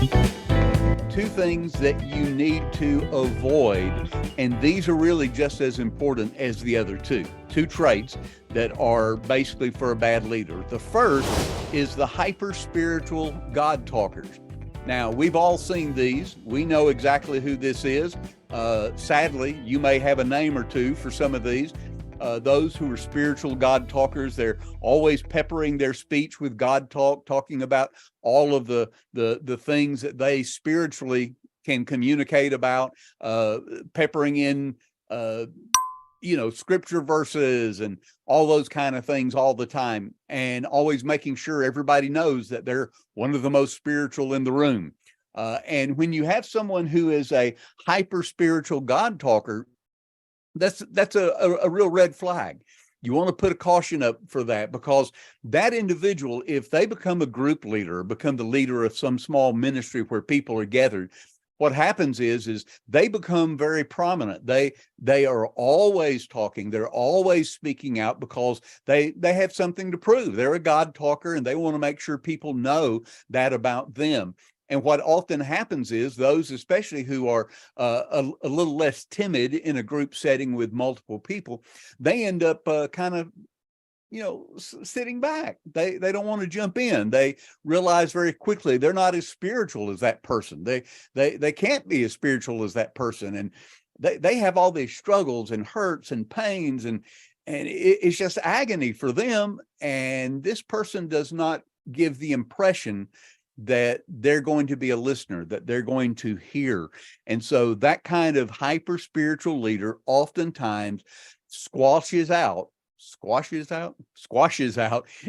Two things that you need to avoid, and these are really just as important as the other two traits that are basically for a bad leader. The first is the hyper-spiritual God talkers. Now, we've all seen these. We know exactly who this is. Sadly, you may have a name or two for some of these. Those who are spiritual God talkers, they're always peppering their speech with God talk, talking about all of the things that they spiritually can communicate about, peppering in, scripture verses and all those kind of things all the time, and always making sure everybody knows that they're one of the most spiritual in the room. And when you have someone who is a hyper spiritual God talker, that's a real red flag. You want to put a caution up for that, because that individual, if they become a group leader, become the leader of some small ministry where people are gathered, what happens is they become very prominent. They are always talking. They're always speaking out because they have something to prove. They're a God talker, and they want to make sure people know that about them. And what often happens is those, especially who are a little less timid in a group setting with multiple people, they end up sitting back. They don't want to jump in. They realize very quickly they're not as spiritual as that person. They can't be as spiritual as that person, and they have all these struggles and hurts and pains, and it's just agony for them. And this person does not give the impression that they're going to be a listener, that they're going to hear. And so that kind of hyper spiritual leader oftentimes squashes out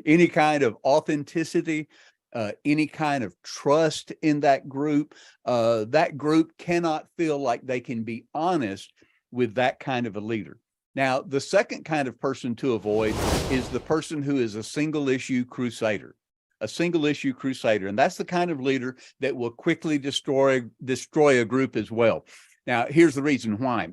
any kind of authenticity, any kind of trust in that group. That group cannot feel like they can be honest with that kind of a leader. Now, the second kind of person to avoid is the person who is a single issue crusader. A single issue crusader. And that's the kind of leader that will quickly destroy a group as well. Now, here's the reason why.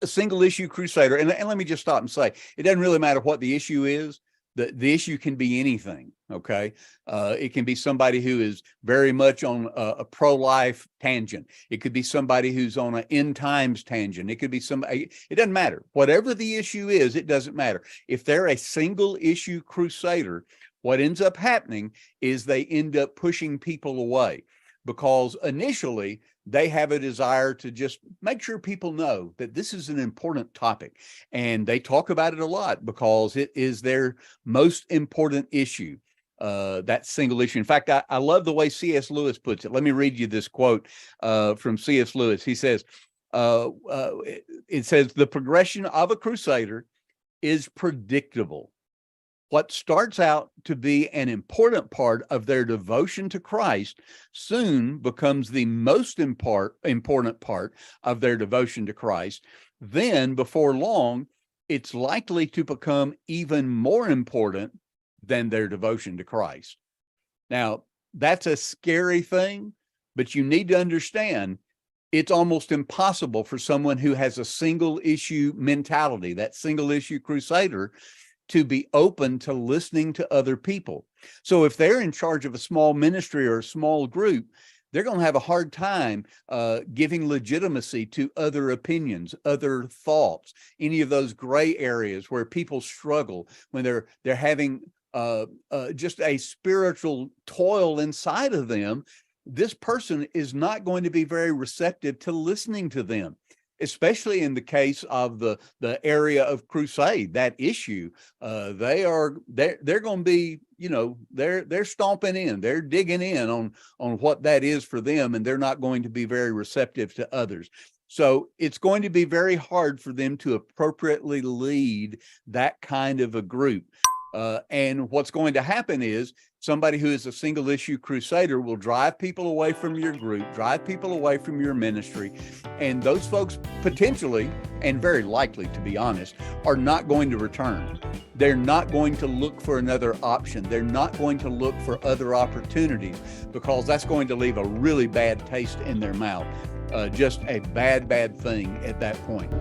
A single issue crusader, and let me just stop and say, it doesn't really matter what the issue is. The issue can be anything, okay? It can be somebody who is very much on a pro-life tangent. It could be somebody who's on an end times tangent. It could be somebody, it doesn't matter. Whatever the issue is, it doesn't matter. If they're a single issue crusader, what ends up happening is they end up pushing people away, because initially they have a desire to just make sure people know that this is an important topic. And they talk about it a lot because it is their most important issue, that single issue. In fact, I love the way C.S. Lewis puts it. Let me read you this quote from C.S. Lewis. He says, it says, "The progression of a crusader is predictable. What starts out to be an important part of their devotion to Christ soon becomes the most important part of their devotion to Christ. Then, before long, it's likely to become even more important than their devotion to Christ." Now, that's a scary thing, but you need to understand it's almost impossible for someone who has a single issue mentality, that single issue crusader, to be open to listening to other people. So if they're in charge of a small ministry or a small group, they're going to have a hard time giving legitimacy to other opinions, other thoughts, any of those gray areas where people struggle when they're having just a spiritual toil inside of them. This person is not going to be very receptive to listening to them, especially in the case of the area of crusade, that issue. They're going to be, they're stomping in, they're digging in on what that is for them, and they're not going to be very receptive to others. So it's going to be very hard for them to appropriately lead that kind of a group. And what's going to happen is somebody who is a single issue crusader will drive people away from your group, drive people away from your ministry. And those folks potentially, and very likely, to be honest, are not going to return. They're not going to look for another option. They're not going to look for other opportunities, because that's going to leave a really bad taste in their mouth. Just a bad thing at that point.